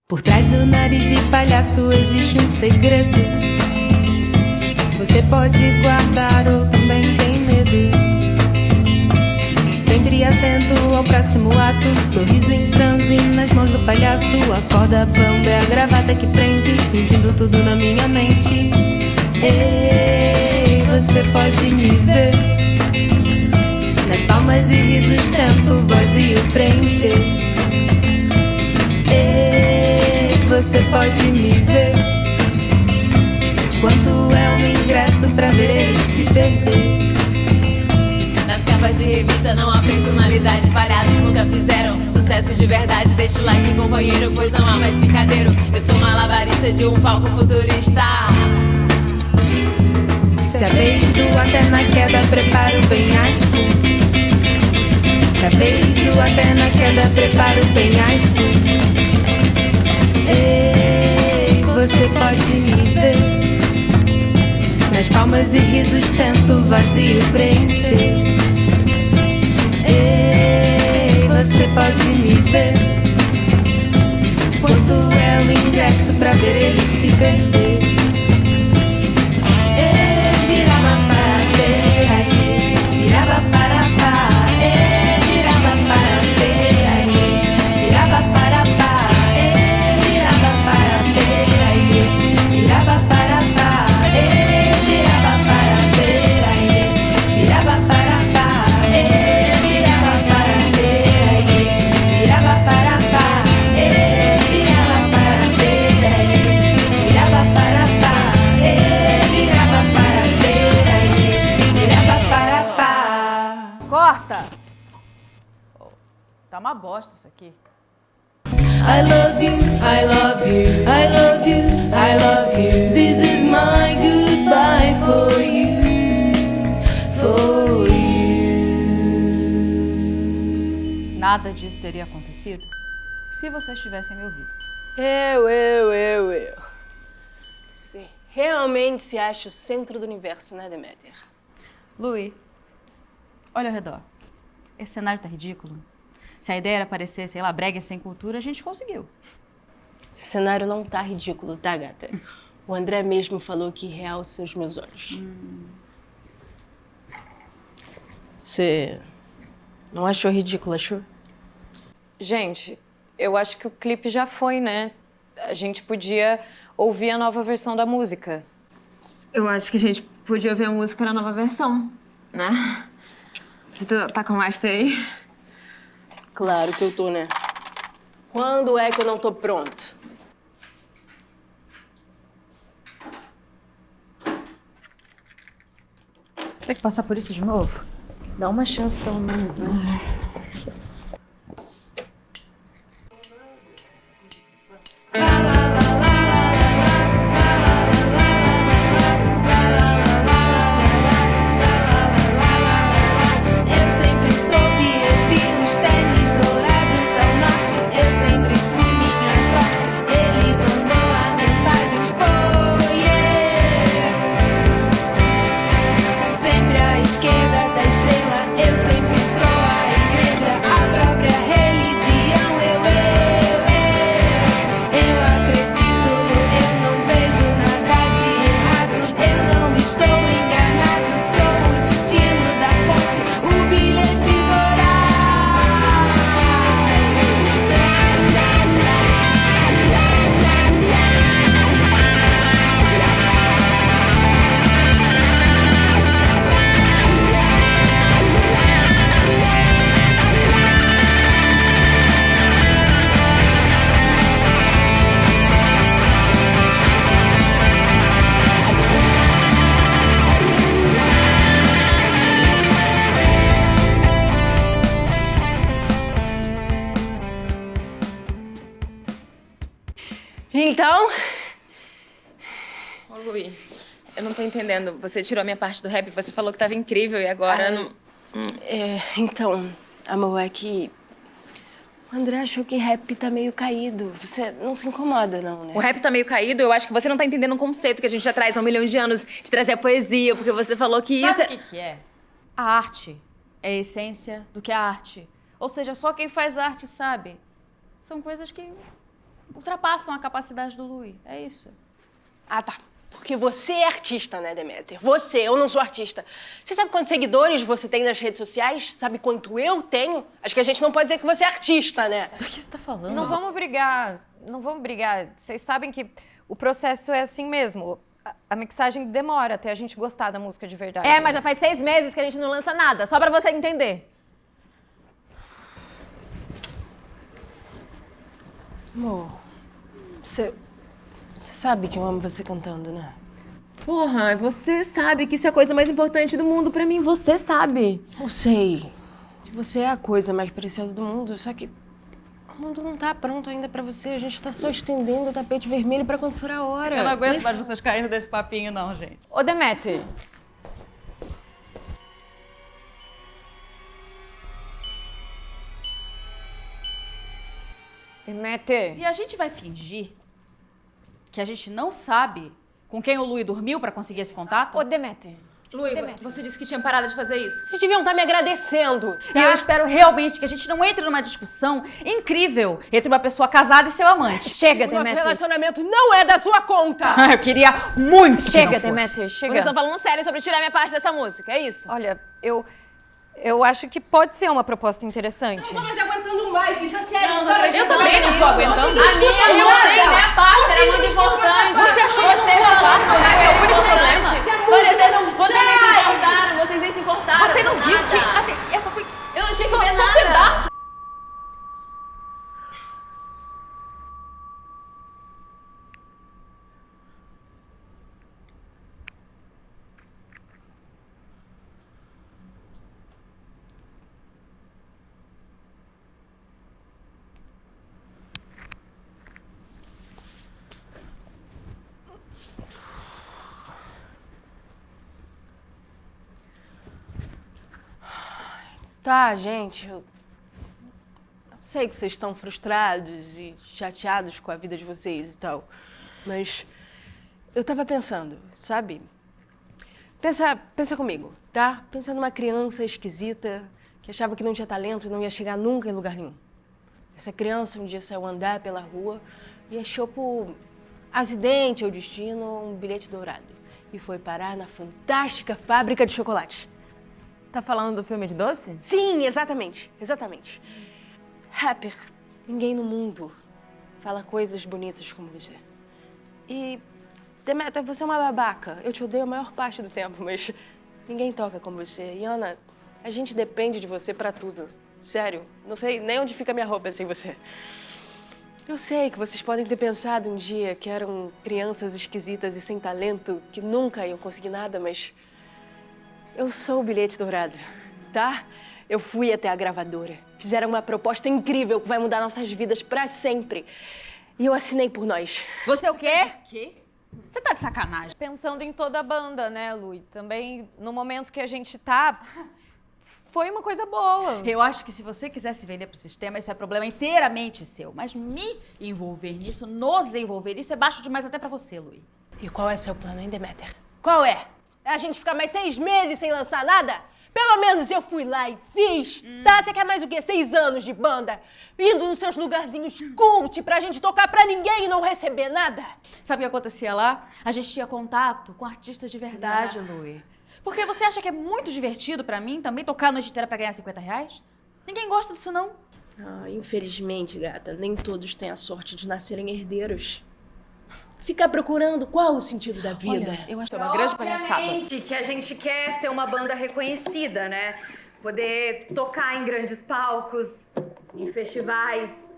Por trás do nariz de palhaço existe um segredo. Você pode guardar ou também tem medo. Sempre atento ao próximo ato. Sorriso em transe nas mãos do palhaço. A corda bamba é a gravata que prende. Sentindo tudo na minha mente. Ei, você pode me ver. Nas palmas e risos tento vazio preencher. Ei, você pode me ver. Quanto é um ingresso pra ver ele se perder? Nas capas de revista não há personalidade. Palhaços nunca fizeram sucesso de verdade. Deixa o like, companheiro, pois não há mais picadeiro. Eu sou malabarista de um palco futurista. Se a vez do até na queda, prepara o penhasco. Se a vez do até na queda, prepara o penhasco. Ei, você pode me ver. Nas palmas e risos tento vazio preencher. Ei, você pode me ver. Quanto é o ingresso pra ver ele se perder? Virava para ter aí, virava para pá. Virava para ter aí, virava para pá. Virava para ter aí, virava para pá. Corta! Tá uma bosta isso aqui. I love you, I love you, I love you, I love you. This is my goodbye for you, for you. Nada disso teria acontecido se vocês tivessem me ouvido. Eu. Você realmente se acha o centro do universo, né, Deméter? Louis, olha ao redor. Esse cenário tá ridículo. Se a ideia era parecer, sei lá, brega sem cultura, a gente conseguiu. O cenário não tá ridículo, tá, gata? O André mesmo falou que realça os meus olhos. Você não achou ridículo, achou? Gente, eu acho que o clipe já foi, né? A gente podia ouvir a nova versão da música. Eu acho que a gente podia ouvir a música na nova versão, né? Você tá com o master aí? Claro que eu tô, né? Quando é que eu não tô pronto? Tem que passar por isso de novo? Dá uma chance pelo menos, né? Então, Ô, Louis, eu não tô entendendo. Você tirou a minha parte do rap, você falou que tava incrível e agora não... então, amor, é que o André achou que rap tá meio caído. Você não se incomoda, não, né? O rap tá meio caído, eu acho que você não tá entendendo um conceito que a gente já traz há 1 milhão de anos de trazer a poesia, porque você falou que isso Sabe o que é? A arte é a essência do que é arte. Ou seja, só quem faz arte sabe. São coisas que ultrapassam a capacidade do Lui. É isso. Ah, tá. Porque você é artista, né, Deméter? Você, eu não sou artista. Você sabe quantos seguidores você tem nas redes sociais? Sabe quanto eu tenho? Acho que a gente não pode dizer que você é artista, né? Do que você tá falando? Não vamos brigar, não vamos brigar. Vocês sabem que o processo é assim mesmo. A mixagem demora até a gente gostar da música de verdade. É, mas já faz 6 meses que a gente não lança nada, só pra você entender. Amor, você sabe que eu amo você cantando, né? Porra, você sabe que isso é a coisa mais importante do mundo pra mim, você sabe. Eu sei que você é a coisa mais preciosa do mundo, só que o mundo não tá pronto ainda pra você. A gente tá só estendendo o tapete vermelho pra quando for a hora. Eu não aguento mais vocês caindo desse papinho, não, gente. Ô, Deméter. Deméter. E a gente vai fingir que a gente não sabe com quem o Lui dormiu pra conseguir esse contato? Ô, Deméter. Lui, você disse que tinha parado de fazer isso. Vocês deviam estar me agradecendo. E eu espero realmente que a gente não entre numa discussão incrível entre uma pessoa casada e seu amante. Chega, O nosso Deméter. relacionamento não é da sua conta. Eu queria muito que Chega, não fosse. Deméter, chega. Vocês estão falando sério sobre tirar minha parte dessa música, é isso? Olha, eu acho que pode ser uma proposta interessante. Não tô mais aguentando mais, isso é sério. Não tô acreditando Eu também não tô nisso. aguentando. A minha Eu música, tenho. minha parte era muito importante. Você achou que a sua falou parte que é o único importante. problema? Por exemplo, vocês nem se importaram, vocês nem se importaram. Você não com viu nada. que, assim, essa foi Eu não tinha só que ver um nada. pedaço. Tá, gente, eu sei que vocês estão frustrados e chateados com a vida de vocês e tal, mas eu tava pensando, sabe? Pensa comigo, tá? Pensa numa criança esquisita que achava que não tinha talento e não ia chegar nunca em lugar nenhum. Essa criança um dia saiu andar pela rua e achou por acidente ou destino um bilhete dourado e foi parar na fantástica fábrica de chocolates. Tá falando do filme de doce? Sim, exatamente, exatamente. Rapper, ninguém no mundo fala coisas bonitas como você. E, Deméter, você é uma babaca. Eu te odeio a maior parte do tempo, mas ninguém toca como você. E, Ana, a gente depende de você pra tudo. Sério, não sei nem onde fica minha roupa sem você. Eu sei que vocês podem ter pensado um dia que eram crianças esquisitas e sem talento, que nunca iam conseguir nada, mas eu sou o bilhete dourado, tá? Eu fui até a gravadora. Fizeram uma proposta incrível que vai mudar nossas vidas pra sempre. E eu assinei por nós. Você o quê? Quê? Você tá de sacanagem? Pensando em toda a banda, né, Lui? Também no momento que a gente tá, foi uma coisa boa. Eu acho que se você quiser se vender pro sistema, isso é problema inteiramente seu. Mas me envolver nisso, nos envolver nisso, é baixo demais até pra você, Lui. E qual é seu plano, hein, Deméter? Qual é? É a gente ficar mais 6 meses sem lançar nada? Pelo menos eu fui lá e fiz, tá? Você quer mais o quê? 6 anos de banda? Indo nos seus lugarzinhos cult pra gente tocar pra ninguém e não receber nada? Sabe o que acontecia lá? A gente tinha contato com artistas de verdade, Lui. Porque você acha que é muito divertido pra mim também tocar a noite inteira pra ganhar R$50? Ninguém gosta disso, não. Ah, infelizmente, gata, nem todos têm a sorte de nascerem herdeiros. Ficar procurando qual o sentido da vida. Olha, eu acho que é uma grande palhaçada. Obviamente que a gente quer ser uma banda reconhecida, né? Poder tocar em grandes palcos, em festivais,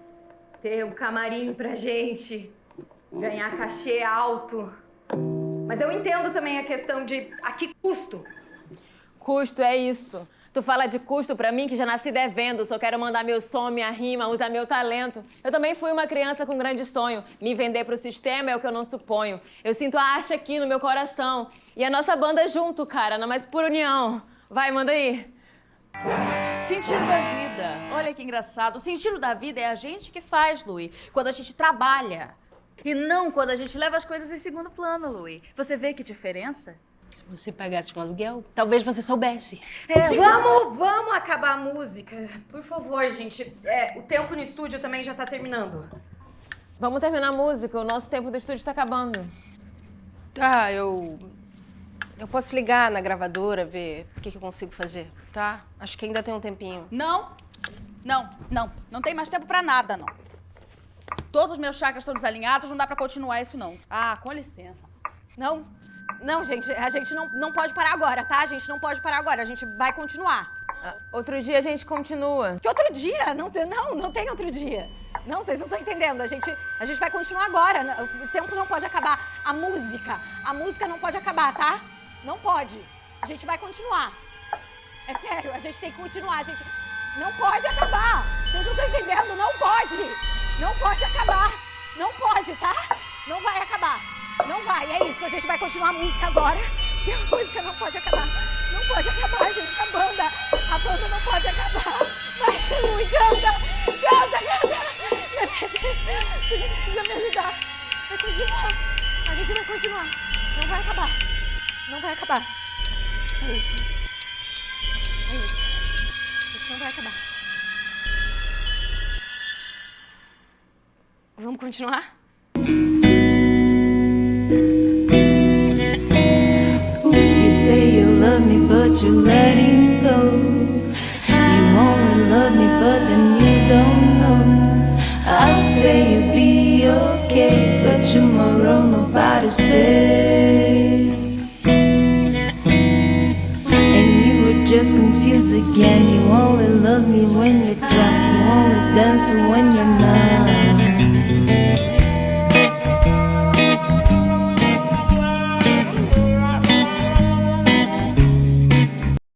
ter um camarim pra gente, ganhar cachê alto. Mas eu entendo também a questão de a que custo. Custo, é isso. Tu fala de custo pra mim, que já nasci devendo, só quero mandar meu som, minha rima, usar meu talento. Eu também fui uma criança com grande sonho. Me vender pro sistema é o que eu não suponho. Eu sinto a arte aqui no meu coração. E a nossa banda junto, cara, mas por união. Vai, manda aí. Sentido da vida. Olha que engraçado. O sentido da vida é a gente que faz, Lui. Quando a gente trabalha. E não quando a gente leva as coisas em segundo plano, Lui. Você vê que diferença? Se você pagasse um aluguel, talvez você soubesse. Vamos acabar a música. Por favor, gente. O tempo no estúdio também já tá terminando. Vamos terminar a música, o nosso tempo do estúdio tá acabando. Tá, eu posso ligar na gravadora, ver o que eu consigo fazer, tá? Acho que ainda tem um tempinho. Não, não tem mais tempo pra nada, não. Todos os meus chakras estão desalinhados, não dá pra continuar isso, não. Ah, com licença. Não, gente, a gente não pode parar agora, tá? A gente não pode parar agora, a gente vai continuar. Outro dia a gente continua. Que outro dia? Não tem outro dia. Não, vocês não estão entendendo. A gente vai continuar agora. O tempo não pode acabar. A música não pode acabar, tá? Não pode. A gente vai continuar. É sério, a gente tem que continuar. A gente não pode acabar. Vocês não estão entendendo? Não pode. Não pode acabar. Não pode, tá? Não vai acabar. Não vai, é isso. A gente vai continuar a música agora. E a música não pode acabar. Não pode acabar, gente. A banda não pode acabar. Vai, Lui, canta. Você precisa me ajudar. Vai continuar. A gente vai continuar. Não vai acabar. Não vai acabar. É isso. A gente não vai acabar. Vamos continuar? You say you love me, but you're letting go. You only love me, but then you don't know. I say you'll be okay, but tomorrow nobody stay. And you were just confused again. You only love me when you're drunk. You only dance when you're not.